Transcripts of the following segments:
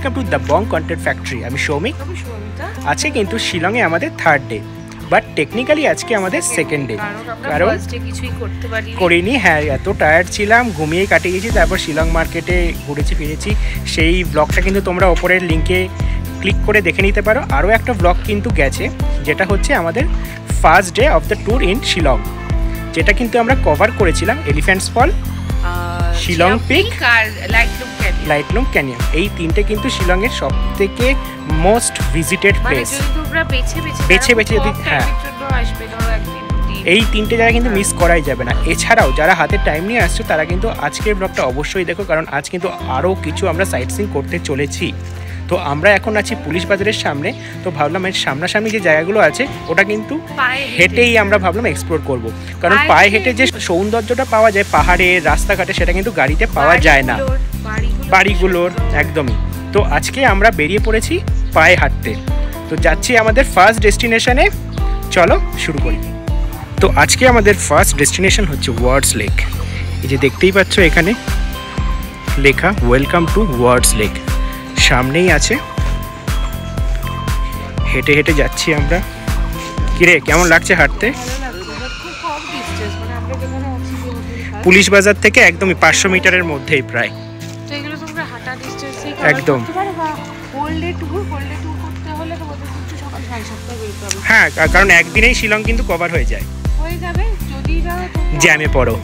Welcome to the Bong content factory. আমি সৌমিক। আজকে কিন্তু শিলংয়ে আমাদের থার্ড ডে, বাট টেকনিক্যালি আজকে আমাদের সেকেন্ড ডে, কারণ কিছুই করতে করিনি। হ্যাঁ, এত টায়ার্ড ছিলাম, ঘুমিয়েই কাটিয়ে গেছি। তারপর শিলং মার্কেটে ঘুরেছি ফিরেছি। সেই ব্লগটা কিন্তু তোমরা ওপরের লিঙ্কে ক্লিক করে দেখে নিতে পারো। আরও একটা ব্লগ কিন্তু গেছে, যেটা হচ্ছে আমাদের first day of the tour in Shillong, যেটা কিন্তু আমরা কভার করেছিলাম এলিফ্যান্টস ফল, শিলং পিক আর লাইটলুম ক্যানিয়ন। এই তিনটে কিন্তু শিলংয়ের সব থেকে মোস্ট ভিজিটেড প্লেস। বেছে বেছে যদি হ্যাঁ, এই তিনটে জায়গা কিন্তু মিস করাই যাবে না। এছাড়াও যারা হাতে টাইম নিয়ে আসছো তারা কিন্তু আজকের ব্লগটা অবশ্যই দেখো, কারণ আজ কিন্তু আরও কিছু আমরা সাইট সিইং করতে চলেছি। তো আমরা এখন আছি পুলিশ বাজারের সামনে, তো ভাবলাম এর সামনাসামনি যে জায়গাগুলো আছে ওটা কিন্তু হেঁটেই আমরা ভাবলাম এক্সপ্লোর করব, কারণ পায়ে হেঁটে যে সৌন্দর্যটা পাওয়া যায় পাহাড়ে রাস্তাঘাটে, সেটা কিন্তু গাড়িতে পাওয়া যায় না, বাড়িগুলোর একদমই। তো আজকে আমরা বেরিয়ে পড়েছি পায়ে হাঁটতে, তো যাচ্ছি আমাদের ফার্স্ট ডেস্টিনেশনে। চলো শুরু করি। তো আজকে আমাদের ফার্স্ট ডেস্টিনেশন হচ্ছে ওয়ার্ডস লেক। এই যে দেখতেই পাচ্ছ এখানে লেখা ওয়েলকাম টু ওয়ার্ডস লেক, সামনেই আছে। হেঁটে হেঁটে যাচ্ছি আমরা। কিরে, কেমন লাগছে হাঁটতে? পুলিশ বাজার থেকে একদমই 500 মিটারের মধ্যেই প্রায়, একদম। হ্যাঁ, কারণ একদিনেই শিলং কিন্তু কভার হয়ে যায়, জ্যামে পড়ো।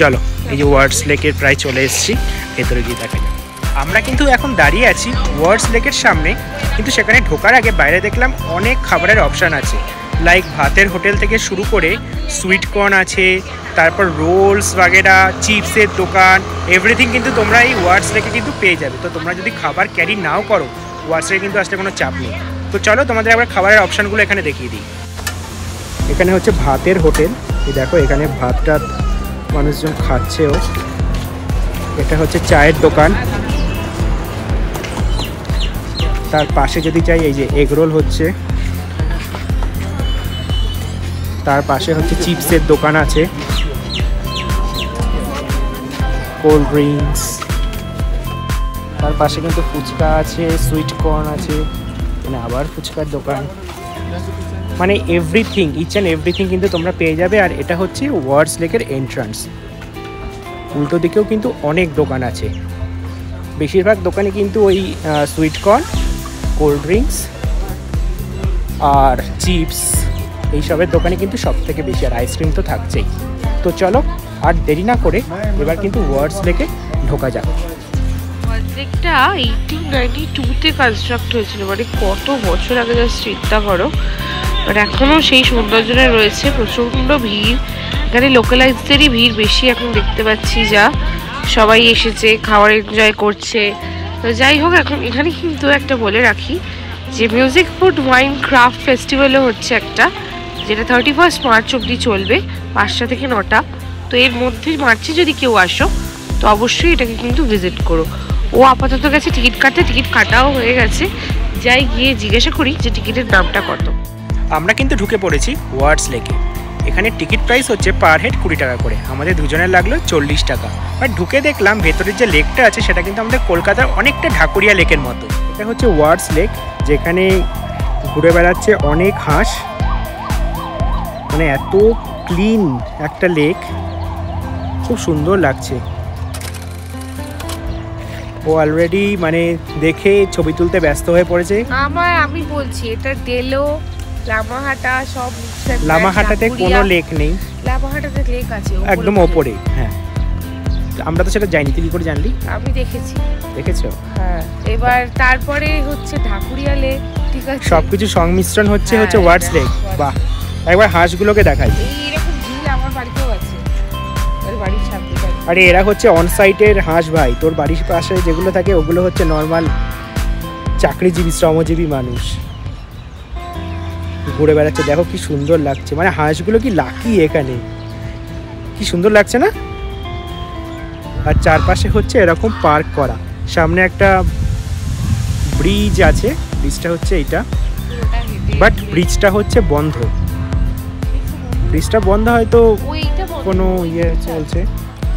চলো, এই যে ওয়ার্ডস লেকের প্রায় চলে এসেছি, ভেতরে গিয়ে দেখা যাক। আমরা কিন্তু এখন দাঁড়িয়ে আছি ওয়ার্ডস লেকের সামনে, কিন্তু সেখানে ঢোকার আগে বাইরে দেখলাম অনেক খাবারের অপশান আছে, লাইক ভাতের হোটেল থেকে শুরু করে সুইট কর্ন আছে, তারপর রোলস বাগেরা, চিপসের দোকান, এভরিথিং কিন্তু তোমরা এই ওয়ার্ডস লেকে কিন্তু পেয়ে যাবে। তো তোমরা যদি খাবার ক্যারি নাও করো, ওয়ার্ডস লেকে কিন্তু আসলে কোনো চাপ নেই। তো চলো তোমাদের আবার খাবারের অপশানগুলো এখানে দেখিয়ে দিই। এখানে হচ্ছে ভাতের হোটেল, এই দেখো এখানে ভাত টাত মানুষজন খাচ্ছেও। এটা হচ্ছে চায়ের দোকান, তার পাশে যদি চাই এই যে এগরোল হচ্ছে, তার পাশে হচ্ছে চিপসের দোকান আছে, কোল্ড ড্রিঙ্কস, তার পাশে কিন্তু ফুচকা আছে, সুইট কর্ন আছে, মানে আবার ফুচকার দোকান, মানে এভরিথিং, ইচ অ্যান্ড এভরিথিং কিন্তু তোমরা পেয়ে যাবে। আর এটা হচ্ছে ওয়ার্ডস লেকের এন্ট্রান্স। উল্টো দিকেও কিন্তু অনেক দোকান আছে, বেশিরভাগ দোকানে কিন্তু ওই সুইট কর্ন, কোল্ড ড্রিঙ্কস আর চিপস এইসবের দোকানে কিন্তু সব থেকে বেশি, আর আইসক্রিম তো থাকছেই। তো চলো আর দেরি না করে এবার কিন্তু ওয়ার্ডস লেকে ঢোকা যাক। লেকটা 1892-তে কনস্ট্রাক্ট হয়েছিল, মানে কত বছর আগে, যা চিন্তা করো। আর এখনও সেই সৌন্দর্যটা রয়েছে। প্রচণ্ড ভিড় এখানে, লোকালাইজদেরই ভিড় বেশি এখন দেখতে পাচ্ছি, যা সবাই এসেছে খাবার এনজয় করছে। তো যাই হোক, এখন এখানে কিন্তু একটা বলে রাখি যে মিউজিক ফুড ওয়াইন ক্রাফট ফেস্টিভ্যালও হচ্ছে একটা, যেটা 31 মার্চ অবধি চলবে, 5টা থেকে 9টা। তো এর মধ্যে মার্চে যদি কেউ আসো তো অবশ্যই এটাকে কিন্তু ভিজিট করো। ও আপাতত গেছে টিকিট কাটতে, টিকিট কাটাও হয়ে গেছে, যাই গিয়ে জিজ্ঞাসা করি যে টিকিটের দামটা কত। আমরা কিন্তু ঢুকে পড়েছি ওয়ার্ডস লেকে। এখানে টিকিট প্রাইস হচ্ছে পার হেড 20 টাকা করে, আমাদের দুজনের লাগলো 40 টাকা। বাট ঢুকে দেখলাম ভেতরের যে লেকটা আছে সেটা কিন্তু আমাদের কলকাতার অনেকটা ঢাকুরিয়া লেকের মতো। এটা হচ্ছে ওয়ার্ডস লেক, যেখানে ঘুরে বেড়াচ্ছে অনেক হাঁস, মানে এত ক্লিন একটা লেক, খুব সুন্দর লাগছে। ও অলরেডি মানে দেখে ছবি তুলতে ব্যস্ত হয়ে পড়েছে। আমি বলছি এটা ডেলো, লামাহাটা সব। লামাহাটাতে কোনো লেক নেই, লামাহাটাতে লেক আছে একদম ওপরে। হ্যাঁ, আমরা তো সেটা যাইনি, তুই কি করে জানলি? আমি দেখেছি। দেখেছো? হ্যাঁ। এবার তারপরে হচ্ছে ঢাকুরিয়া লেক, ঠিক আছে, সবকিছু সংমিশ্রণ হচ্ছে ওয়ার্ডস লেক। বাহ, একবার হাঁসগুলোকে দেখাই। এইরকম ঝিল আমার বাড়িতেও আছে, আর বাড়ির সামনে। আরে এরা হচ্ছে অন সাইটের হাঁস ভাই, তোর বাড়ির পাশে যেগুলো থাকে ওগুলো হচ্ছে নর্মাল চাকরিজীবী শ্রমজীবী মানুষ ঘুরে বেড়াচ্ছে। দেখো কি সুন্দর লাগছে, মানে হাঁসগুলো কি লাকি, এখানে কি সুন্দর লাগছে না? আর চারপাশে হচ্ছে এরকম পার্ক করা, সামনে একটা ব্রিজ আছে, ব্রিজটা হচ্ছে এইটা, বাট ব্রিজটা হচ্ছে বন্ধ। ব্রিজটা বন্ধ হয়তো কোনো ইয়ে চলছে,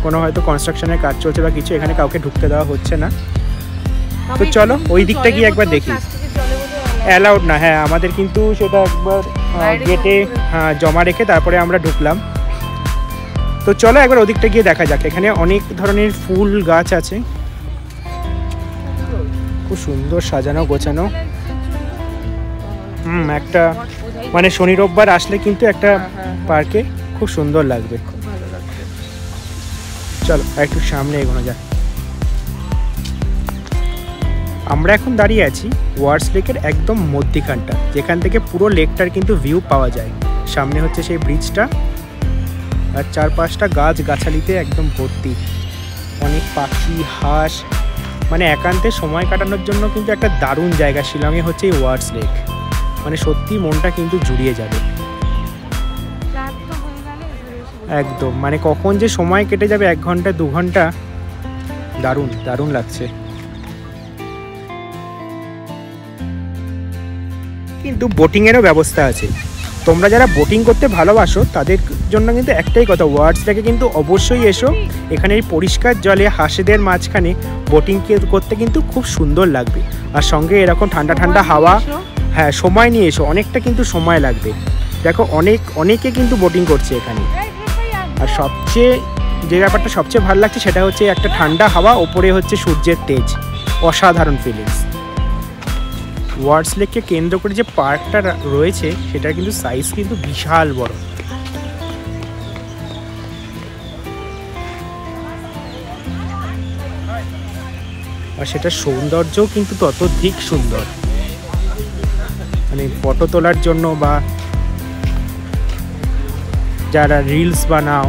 কোনো হয়তো কনস্ট্রাকশনের কাজ চলছে বা কিছু, এখানে কাউকে ঢুকতে দেওয়া হচ্ছে না। তো চলো ওই দিকটা গিয়ে একবার দেখি। অ্যালাউড না, হ্যাঁ আমাদের কিন্তু সেটা একবার গেটে জমা রেখে তারপরে আমরা ঢুকলাম। তো চলো একবার ওদিকটা গিয়ে দেখা যাক। এখানে অনেক ধরনের ফুল গাছ আছে, খুব সুন্দর সাজানো গোছানো। একটা মানে শনি রোববার আসলে কিন্তু একটা পার্কে খুব সুন্দর লাগবে। চলো একটু সামনে এগোনো যাক। আমরা এখন দাঁড়িয়ে আছি ওয়ার্ডস লেকের একদম মধ্যিখানটা, যেখান থেকে পুরো লেকটার কিন্তু ভিউ পাওয়া যায়। সামনে হচ্ছে সেই ব্রিজটা, আর চারপাশটা গাছ গাছালিতে একদম ভর্তি, অনেক পাখি হাঁস, মানে একান্তে সময় কাটানোর জন্য কিন্তু একটা দারুণ জায়গা শিলংয়ে হচ্ছে এই ওয়ার্ডস লেক। মানে সত্যি মনটা কিন্তু জুড়িয়ে যাবে একদম, মানে কখন যে সময় কেটে যাবে 1 ঘন্টা 2 ঘন্টা, দারুণ দারুণ লাগছে। কিন্তু বোটিংয়েরও ব্যবস্থা আছে, তোমরা যারা বোটিং করতে ভালোবাসো তাদের জন্য কিন্তু একটাই কথা, ওয়ার্ডস লেকে কিন্তু অবশ্যই এসো। এখানে এই পরিষ্কার জলে হাঁসেদের মাঝখানে বোটিং করতে কিন্তু খুব সুন্দর লাগবে, আর সঙ্গে এরকম ঠান্ডা ঠান্ডা হাওয়া। হ্যাঁ সময় নিয়ে এসো, অনেকটা কিন্তু সময় লাগবে। দেখো অনেকে কিন্তু বোটিং করছে এখানে, আর সবচেয়ে যে ব্যাপারটা সবচেয়ে ভালো লাগছে সেটা হচ্ছে একটা ঠান্ডা হাওয়া, ওপরে হচ্ছে সূর্যের তেজ, অসাধারণ ফিলিংস। ওয়ার্ডস লেককে কেন্দ্র করে যে পার্কটা রয়েছে সেটার কিন্তু সাইজ কিন্তু বিশাল বড়। আর সেটার সৌন্দর্যও কিন্তু ততোধিক সুন্দর, মানে ফটো তোলার জন্য বা যারা রিলস বানাও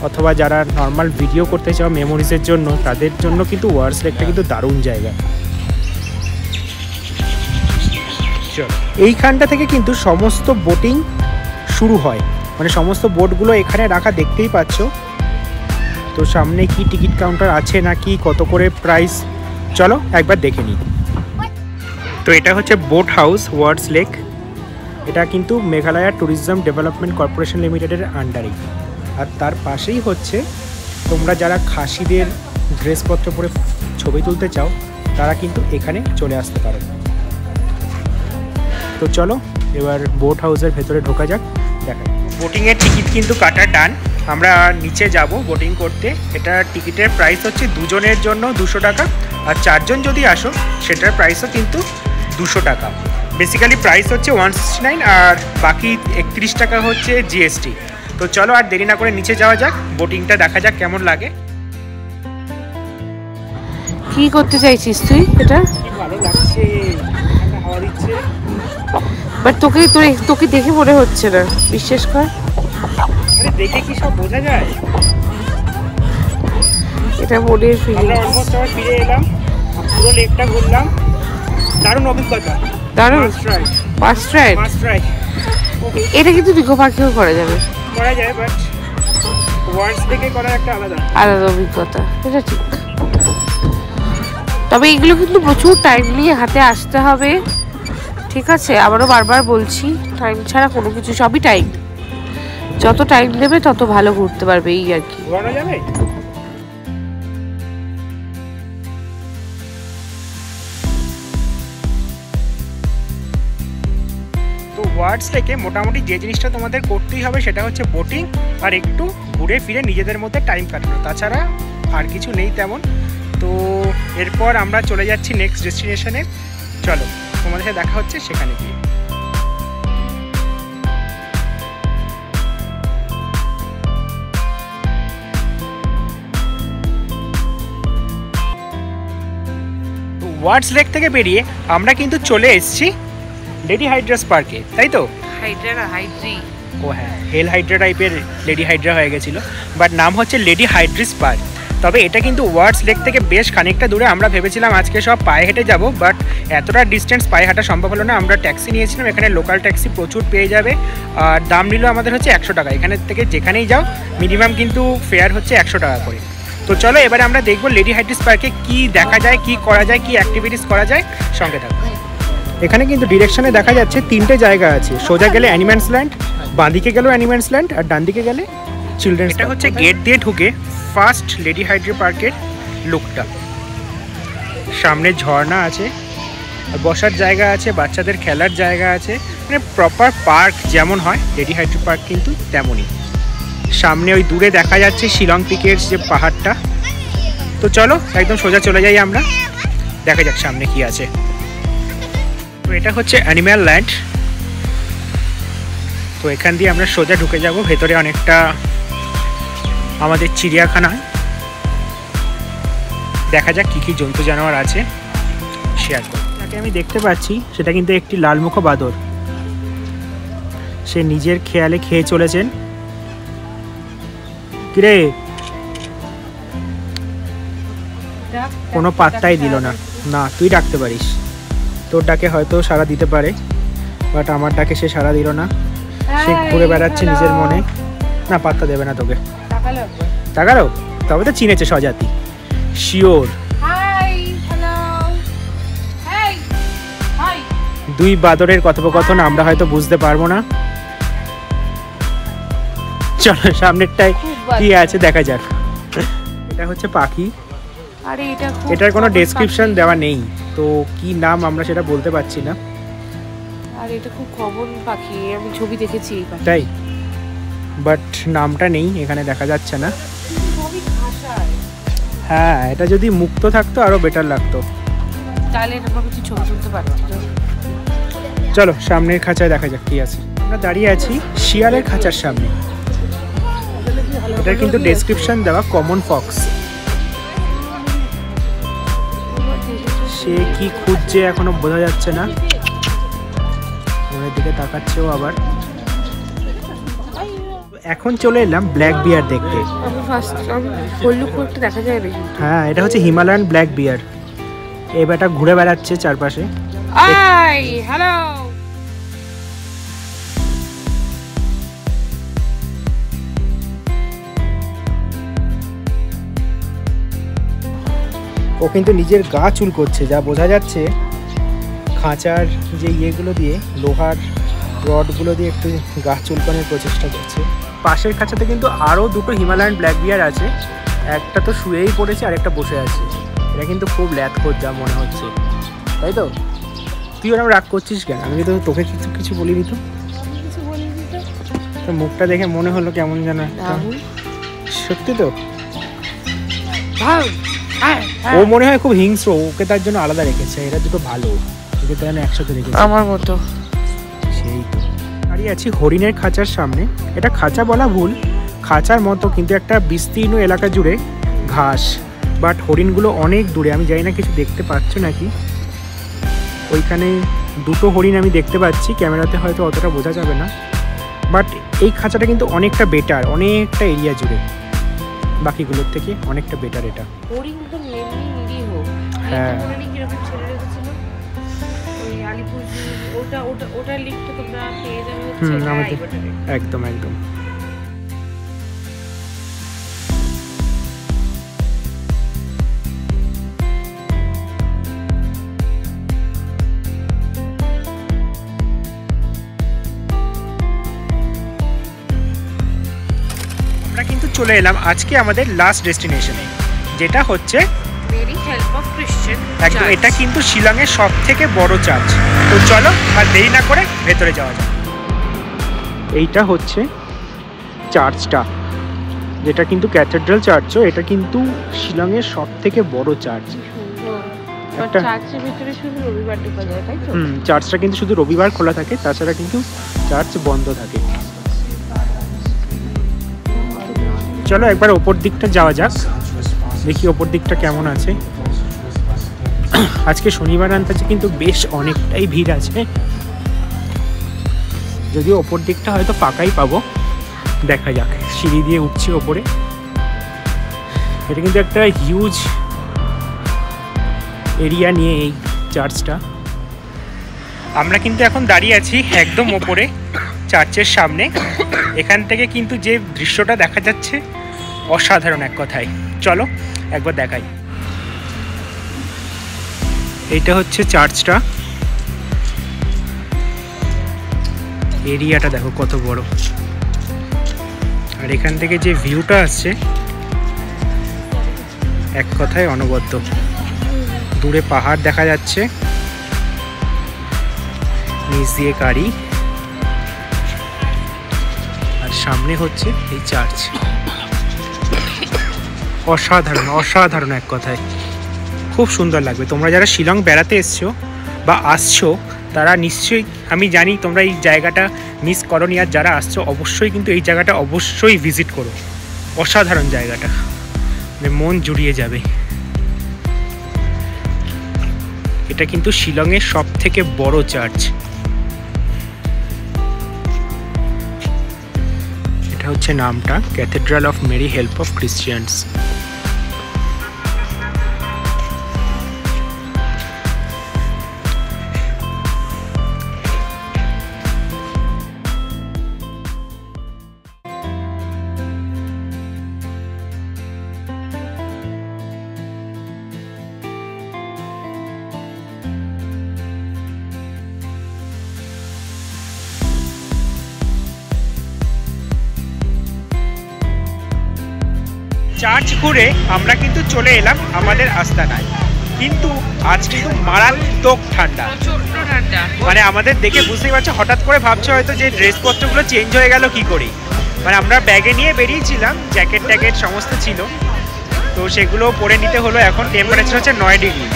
অথবা যারা নর্মাল ভিডিও করতে চাও মেমোরিজের জন্য, তাদের জন্য কিন্তু ওয়ার্ডস লেকটা কিন্তু দারুণ জায়গা। এইখানটা থেকে কিন্তু সমস্ত বোটিং শুরু হয়, মানে সমস্ত বোটগুলো এখানে রাখা দেখতেই পাচ্ছ। তো সামনে কি টিকিট কাউন্টার আছে না কি, কত করে প্রাইস, চলো একবার দেখে নিই। তো এটা হচ্ছে বোট হাউস ওয়ার্ডস লেক, এটা কিন্তু মেঘালয়া ট্যুরিজম ডেভেলপমেন্ট কর্পোরেশন লিমিটেডের আন্ডারে। আর তার পাশেই হচ্ছে তোমরা যারা খাসিদের ড্রেসপত্র পরে ছবি তুলতে চাও তারা কিন্তু এখানে চলে আসতে পারো। তো চলো এবার বোট হাউসের ভেতরে ঢোকা যাক, দেখা। বোটিংয়ের টিকিট কিন্তু কাটা ডান, আমরা নিচে যাব বোটিং করতে। এটা টিকিটের প্রাইস হচ্ছে দুজনের জন্য 200 টাকা, আর 4 জন যদি আসো সেটার প্রাইসও কিন্তু 200 টাকা। বেসিক্যালি প্রাইস হচ্ছে 169, আর বাকি 31 টাকা হচ্ছে জিএসটি। তো চলো আর দেরি না করে নিচে যাওয়া যাক, বোটিংটা দেখা যাক কেমন লাগে। কি করতে চাইছিস তুই? এটা ভালো লাগছে, হাওয়া দিচ্ছে, বাট তোকে দেখে মনে হচ্ছে না, বিশ্বাস কর। আরে দেখে কি সব বোঝা যায়? এটা মনের ফিলিং। আমরা অলমোস্ট আবার ফিরে এলাম, পুরো লেকটা ঘুরলাম, দারুণ অভিজ্ঞতা, দারুণ ফার্স্ট রাইড। এটা কিন্তু নিকো পার্কেও করা যায়, বাট ওয়ার্ডস লেকে করার একটা আলাদা অভিজ্ঞতা, এটা ঠিক। তবে এগুলো কিন্তু প্রচুর টাইম নিয়ে হাতে আসতে হবে, ঠিক আছে? আবারও বারবার বলছি, টাইম ছাড়া কোনো কিছু, সবই টাইম। যত টাইম দেবে তত ভালো ঘুরতে পারবে, এই আর কি। ঘোরানো যাবে। তো ওয়ার্ডস লেকে মোটামুটি যে জিনিসটা তোমাদের করতেই হবে সেটা হচ্ছে বোটিং, আর একটু ঘুরে ফিরে নিজেদের মধ্যে টাইম কাটানো, তাছাড়া আর কিছু নেই তেমন। তো এরপর আমরা চলে যাচ্ছি নেক্সট ডেস্টিনেশনে, চলো তোমাদের সাথে দেখা হচ্ছে সেখানে গিয়ে। ওয়ার্ডস লেক থেকে বেরিয়ে আমরা কিন্তু চলে এসেছি লেডি হাইড্রাস পার্কে, তাই তো? ও হ্যাঁ, হেল হাইড্রা টাইপের লেডি হাইড্রা হয়ে গেছিলো, বাট নাম হচ্ছে লেডি হাইড্রিস পার্ক। তবে এটা কিন্তু ওয়ার্ডস লেক থেকে বেশ খানিকটা দূরে। আমরা ভেবেছিলাম আজকে সব পায়ে হেঁটে যাব, বাট এতটা ডিস্টেন্স পায়ে হাঁটা সম্ভব হলো না। আমরা ট্যাক্সি নিয়েছিলাম, এখানে লোকাল ট্যাক্সি প্রচুর পেয়ে যাবে, আর দাম নিল আমাদের হচ্ছে 100 টাকা। এখানে থেকে যেখানেই যাও মিনিমাম কিন্তু ফেয়ার হচ্ছে 100 টাকা করে। তো চলো এবারে আমরা দেখবো লেডি হাইড্রিস পার্কে কি দেখা যায়, কি করা যায়, কি অ্যাক্টিভিটিস করা যায়, সঙ্গে থাকবো। এখানে কিন্তু ডিরেকশনে দেখা যাচ্ছে 3টে জায়গা আছে। সোজা গেলে অ্যানিম্যালস ল্যান্ড, বাঁদিকে গেল অ্যানিমেলস ল্যান্ড আর ডান দিকে গেলে চিলড্রেন্স। এটা হচ্ছে গেট দিয়ে ঢুকে ফার্স্ট লেডি হাইড্রো পার্কের লুকটা। সামনে ঝর্ণা আছে, বসার জায়গা আছে, বাচ্চাদের খেলার জায়গা আছে, মানে প্রপার পার্ক যেমন হয় লেডি হাইড্রো পার্ক কিন্তু তেমনই। সামনে ওই দূরে দেখা যাচ্ছে শিলং পিকের যে পাহাড়টা। তো চলো একদম সোজা চলে যাই আমরা, দেখা যাক সামনে কি আছে। তো এটা হচ্ছে অ্যানিম্যাল ল্যান্ড। তো এখান দিয়ে আমরা সোজা ঢুকে যাব ভেতরে, অনেকটা আমাদের চিড়িয়াখানা। দেখা যাক কী কী জন্তু জানোয়ার আছে, শেয়ার করি। যাকে আমি দেখতে পাচ্ছি সেটা কিন্তু একটি লালমুখ বাঁদর। সে নিজের খেয়ালে খেয়ে চলেছেন। কিরে, কোনো পাত্তাই দিল না। না, তুই ডাকতে পারিস, তোর ডাকে হয়তো সাড়া দিতে পারে, বাট আমার ডাকে সে সাড়া দিল না। সে ঘুরে বেড়াচ্ছে নিজের মনে। না, পাত্তা দেবে না তোকে। তাকালো, তবে তো চিনেছে স্বজাতি, শিওর। দুই বাদরের কথোপকথন আমরা হয়তো বুঝতে পারবো না। চলো সামনেরটায় কি আছে দেখা যাক। এটা হচ্ছে পাখি। এটার কোনো ডেসক্রিপশন দেওয়া নেই, তো কি নাম আমরা সেটা বলতে পারছি না। আর এটা খুব কমন পাখি, আমি ছবি দেখেছি তাই, বাট নামটা নেই এখানে, দেখা যাচ্ছে না। হ্যাঁ, এটা যদি মুক্ত থাকতো আরো বেটার লাগতো, তাহলে আমরা কিছু ছবি তুলতে পারতাম। চলো সামনের খাঁচায় দেখা যাক কি আছে। আমরা দাঁড়িয়ে আছি শিয়ালের খাঁচার সামনে। এটা কিন্তু ডেসক্রিপশন দেওয়া কমন ফক্স। সে কি খুঁজছে এখনো বোঝা যাচ্ছে না, ওর দিকে তাকাচ্ছেও আবার। এখন চলে এলাম ব্ল্যাক বিয়ার দেখতে। হ্যাঁ, এটা হচ্ছে হিমালয়ান ব্ল্যাক বিয়ার। এবারটা ঘুরে বেড়াচ্ছে চারপাশে। হ্যালো, ও কিন্তু নিজের গা চুল করছে, যা বোঝা যাচ্ছে। খাঁচার যে ইয়েগুলো দিয়ে, লোহার রডগুলো দিয়ে একটু গা চুলকানোর প্রচেষ্টা করছে। পাশের খাঁচাতে কিন্তু আরও দুটো হিমালয়ান ব্ল্যাক বিয়ার আছে। একটা তো শুয়েই পড়েছে আর একটা বসে আছে। এটা কিন্তু খুব ল্যাথখোর যা মনে হচ্ছে, তাই তো? তুই ওরকম রাগ করছিস কেন? আমি তো তোকে কিছু বলিনি তো। তোর মুখটা দেখে মনে হলো কেমন যেন একটা। সত্যি তো? ও মনে হয় খুব হিংস্র, ওকে তার জন্য আলাদা রেখেছে। এরা দুটো ভালো, ওকে তার জন্য একসাথে রেখেছে আমার মতো। সেই তো। দাঁড়িয়ে আছি হরিণের খাঁচার সামনে। এটা খাঁচা বলা ভুল, খাঁচার মতো কিন্তু একটা বিস্তীর্ণ এলাকা জুড়ে ঘাস, বাট হরিণগুলো অনেক দূরে। আমি জানি না কিছু দেখতে পাচ্ছ নাকি। ওইখানে দুটো হরিণ আমি দেখতে পাচ্ছি, ক্যামেরাতে হয়তো অতটা বোঝা যাবে না, বাট এই খাঁচাটা কিন্তু অনেকটা বেটার, অনেকটা এরিয়া জুড়ে বাকিগুলোর থেকে অনেকটা বেটার এটা। হ্যাঁ, একদম একদম। আমরা কিন্তু চলে এলাম আজকে আমাদের লাস্ট ডেস্টিনেশনে, যেটা হচ্ছে একদম। এটা কিন্তু শিলংয়ের সব থেকে বড় চার্চ। তো চলো আর দেরি না করে ভেতরে যাওয়া যাক। এইটা হচ্ছে চার্চটা, যেটা কিন্তু ক্যাথেড্রাল চার্চও। এটা কিন্তু শিলংয়ের সব থেকে বড় চার্চ। চার্চটা কিন্তু শুধু রবিবার খোলা থাকে, তাছাড়া কিন্তু চার্চ বন্ধ থাকে। চলো একবার ওপর দিকটা যাওয়া যাক, দেখি ওপর দিকটা কেমন আছে। আজকে শনিবার আনতেছে কিন্তু বেশ অনেকটাই ভিড় আছে, যদিও ওপর দিকটা হয়তো ফাঁকাই পাবো। দেখা যাক, সিঁড়ি দিয়ে উঠছি ওপরে। এটা কিন্তু একটা হিউজ এরিয়া নিয়ে এই চার্চটা। আমরা কিন্তু এখন দাঁড়িয়ে আছি একদম ওপরে চার্চের সামনে। এখান থেকে কিন্তু যে দৃশ্যটা দেখা যাচ্ছে অসাধারণ এক কথায়। চলো একবার দেখাই। এইটা হচ্ছে চার্চটা। এরিয়াটা দেখো কত বড়, আর এখান থেকে যে ভিউটা আসছে এক কথায় অনবদ্য। দূরে পাহাড় দেখা যাচ্ছে, নিচ দিয়ে গাড়ি, আর সামনে হচ্ছে এই চার্চ। অসাধারণ অসাধারণ এক কথায়, খুব সুন্দর লাগবে। তোমরা যারা শিলং বেড়াতে এসছো বা আসছো তারা নিশ্চয়ই, আমি জানি তোমরা এই জায়গাটা মিস করোনি, আর যারা আসছো অবশ্যই কিন্তু এই জায়গাটা অবশ্যই ভিজিট করো। অসাধারণ জায়গাটা, মানে মন জুড়িয়ে যাবে। এটা কিন্তু শিলংয়ের সব থেকে বড় চার্চ। এটা হচ্ছে নামটা, cathedral of Mary help of Christians. Church ঘুরে আমরা কিন্তু চলে এলাম আমাদের আস্তানায়, কিন্তু আজ কিন্তু মারাত্মক ঠান্ডা, মানে আমাদের দেখে বুঝতেই পারছো। হঠাৎ করে ভাবছো হয়তো যে ড্রেসপত্রগুলো চেঞ্জ হয়ে গেল কি করে, মানে আমরা ব্যাগে নিয়ে বেরিয়েছিলাম, জ্যাকেট ট্যাকেট সমস্ত ছিল, তো সেগুলো পরে নিতে হলো। এখন টেম্পারেচার হচ্ছে 9 ডিগ্রি,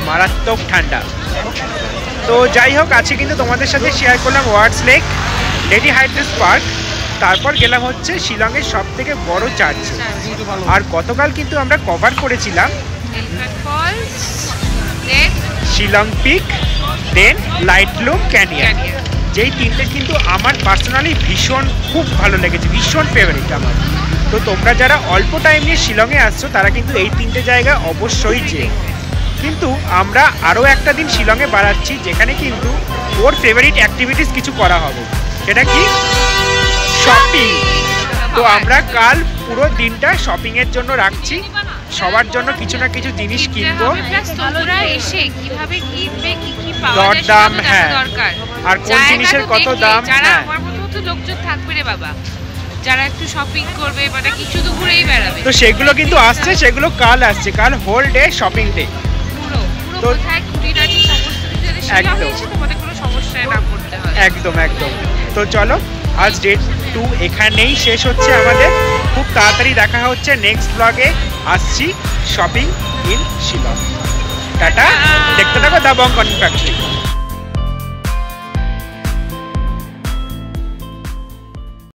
মারাত্মক ঠান্ডা। তো যাই হোক, আজকে কিন্তু তোমাদের সাথে শেয়ার করলাম ওয়ার্ডস লেক, লেডি হাইড্রেস পার্ক, তারপর গেলাম হচ্ছে শিলংয়ের সব থেকে বড় চার্চ। আর গতকাল কিন্তু আমরা কভার করেছিলাম শিলং পিক, দেন লাইটলুম ক্যানিয়ন, যেই তিনটে কিন্তু আমার পার্সোনালি ভীষণ খুব ভালো লেগেছে, ভীষণ ফেভারিট আমার। তো তোমরা যারা অল্প টাইম নিয়ে শিলংয়ে আসছো তারা কিন্তু এই তিনটে জায়গা অবশ্যই যেও। কিন্তু আমরা আরও একটা দিন শিলংয়ে বাড়াচ্ছি, যেখানে কিন্তু ওর ফেভারিট অ্যাক্টিভিটিস কিছু করা হবে। সেটা কি? শপিং। তো আমরা কাল পুরো দিনটা শপিং এর জন্য রাখছি, সবার জন্য কিছু না কিছু জিনিস কিনবো, দরদাম, হ্যাঁ, আর কোন জিনিসের কত দাম। হ্যাঁ, লোকজন থাকবে রে বাবা যারা একটু শপিং করবে, মানে কিছু তো ঘুরেই বেড়াবে। তো সেগুলো কিন্তু আসছে, সেগুলো কাল আসছে, কাল হোল ডে শপিং ডে। তো একদম একদম। তো চলো, আজ ডে 2 এখানেই শেষ হচ্ছে আমাদের। খুব তাড়াতাড়ি দেখা হচ্ছে নেক্সট ব্লগে। আসছি শপিং ইন শিলং। টাটা, দেখতে থাকো দ্য বং কন্টেন্ট ফ্যাক্টরি।